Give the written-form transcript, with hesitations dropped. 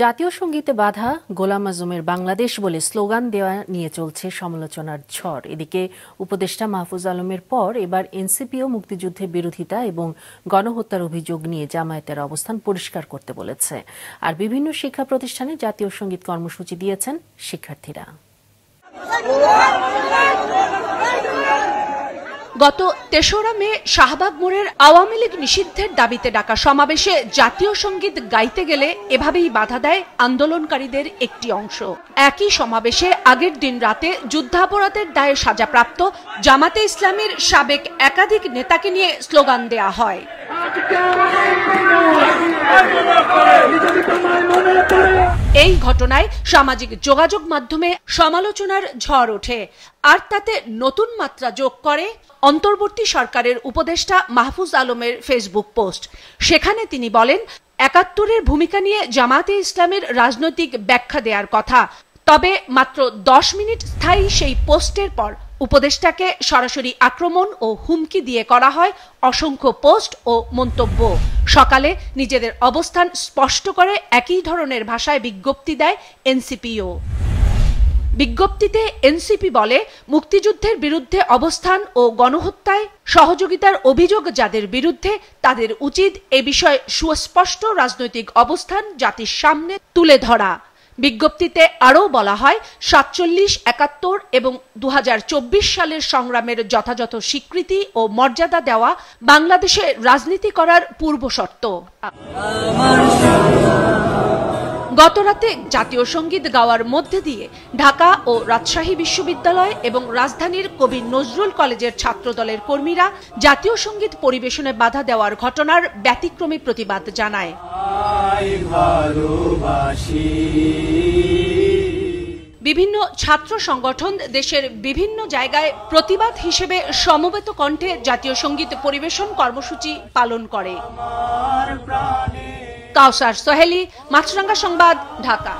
জাতীয় সঙ্গীতে বাধা, গোলাম আজমের বাংলাদেশ বলে স্লোগান দেওয়া নিয়ে চলছে সমালোচনার ঝড়। এদিকে উপদেষ্টা মাহফুজ আলমের পর এবার এনসিপিও মুক্তিযুদ্ধের বিরোধিতা এবং গণহত্যার অভিযোগ নিয়ে জামায়াতের অবস্থান পরিষ্কার করতে বলেছে। আর বিভিন্ন শিক্ষা প্রতিষ্ঠানে জাতীয় সঙ্গীত কর্মসূচি দিয়েছেন শিক্ষার্থীরা। গত ৩রা মে শাহবাগ মোড়ের আওয়ামী লীগ নিষিদ্ধের দাবিতে ডাকা সমাবেশে জাতীয় সঙ্গীত গাইতে গেলে এভাবেই বাধা দেয় আন্দোলনকারীদের একটি অংশ। একই সমাবেশে আগের দিন রাতে যুদ্ধাপরাধের দায়ে সাজাপ্রাপ্ত জামাতে ইসলামীর সাবেক একাধিক নেতাকে নিয়ে স্লোগান দেয়া হয়। এই ঘটনায় সামাজিক যোগাযোগ মাধ্যমে সমালোচনার ঝড় ওঠে। আর তাতে নতুন মাত্রা যোগ করে অন্তর্বর্তী সরকারের উপদেষ্টা মাহফুজ আলমের ফেসবুক পোস্ট। সেখানে তিনি বলেন, ৭১-এর ভূমিকা নিয়ে জামাতে ইসলামের রাজনৈতিক ব্যাখ্যা দেওয়ার কথা। তবে মাত্র ১০ মিনিট স্থায়ী সেই পোস্টের পর উপদেষ্টাকে সরাসরি আক্রমণ ও হুমকি দিয়ে করা হয় অসংখ্য পোস্ট ও মন্তব্য। সকালে নিজেদের অবস্থান স্পষ্ট করে একই ধরনের ভাষায় বিজ্ঞপ্তি দেয় এনসিপিও। বিজ্ঞপ্তিতে এনসিপি বলে, মুক্তিযুদ্ধের বিরুদ্ধে অবস্থান ও গণহত্যায় সহযোগিতার অভিযোগ যাদের বিরুদ্ধে, তাদের উচিত এ বিষয়ে সুস্পষ্ট রাজনৈতিক অবস্থান জাতির সামনে তুলে ধরা। বিজ্ঞপ্তিতে আরও বলা হয়, ৪৭, ৭১ এবং ২০২৪ সালের সংগ্রামের যথাযথ স্বীকৃতি ও মর্যাদা দেওয়া বাংলাদেশে রাজনীতি করার পূর্বশর্ত। গতরাতে জাতীয় সঙ্গীত গাওয়ার মধ্যে দিয়ে ঢাকা ও রাজশাহী বিশ্ববিদ্যালয় এবং রাজধানীর কবি নজরুল কলেজের ছাত্রদলের কর্মীরা জাতীয় সঙ্গীত পরিবেশনে বাধা দেওয়ার ঘটনার ব্যতিক্রমী প্রতিবাদ জানায়। বিভিন্ন ছাত্র সংগঠন দেশের বিভিন্ন জায়গায় প্রতিবাদ হিসেবে সমবেত কণ্ঠে জাতীয় সঙ্গীত পরিবেশন কর্মসূচি পালন করে। কাউসার সোহেলি, মাছরাঙ্গা সংবাদ, ঢাকা।